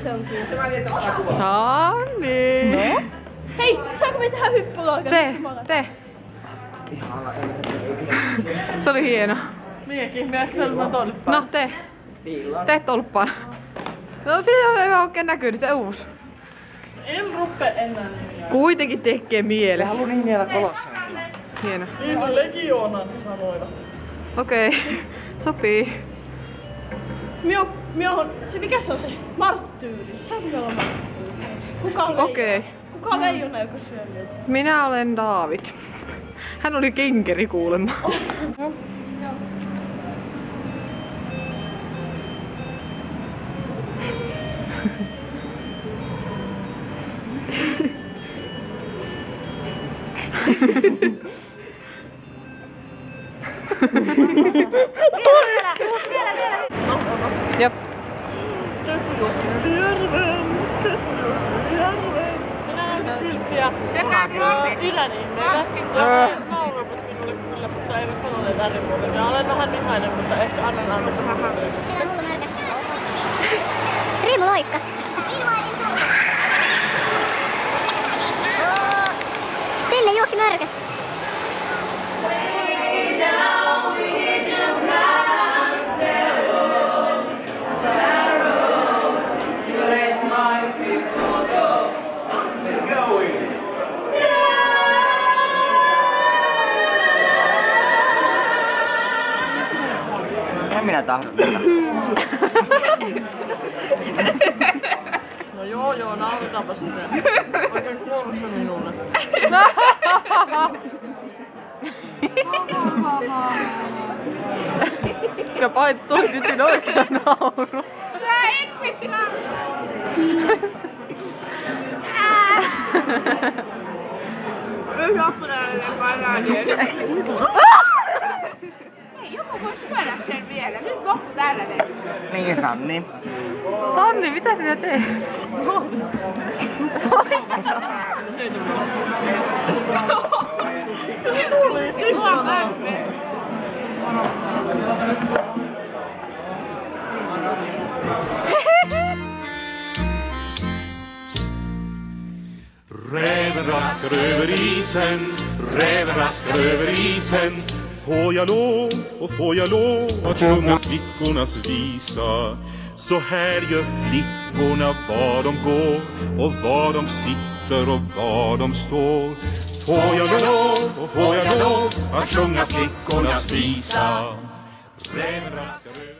se on kyllä. Sanni! No? Hei, saanko me tehdä hyppyluokan? Tee! Se oli hieno. Minäkin haluan tolppaan. No tee. Tee tolppaan. No siinä ei oikein näkyy nyt uusi. En ruppe enää. Kuitenkin tekee mielessä. Se haluaa niin niellä kolossa. Hieno. Niin kuin Legionan sanoivat. Okei. Sopii. Se mikä se on se? Marttyyri. Saanko se olla marttyyri? Kuka on Okei. Kuka on leijona, joka syö niitä? Minä olen David. Hän oli kinkeri kuulemma. Vielä. Jep. Kettu juoksi yli järven. Minä näytin kylttiä Idän ihmeitä. Ja nauravat minulle kyllä, mutta eivät sanoneet äärimuotoja. Ja olen vähän vihainen, mutta ehkä annan anteeksi. Siinä on hullu märkä. Riimu loikka. Sinne juoksi märkä. En minä tahdo. No joo, nauritaanpa sitten. Oikein kuorussa minulle. Ja paita tuli tytyn oikea nauru. Mä etsit lan. Hei, joku voi syödä sen vielä. Nyt loppu tällainen. Niin Sanni. Sanni, mitä sinä teet? Se tuli kikkana. Räven raskar över isen. Får jag lov att sjunga flickornas visa. Så här gör flickorna var de går och var de sitter och var de står. Får jag lov att sjunga flickornas visa. Räven raskar över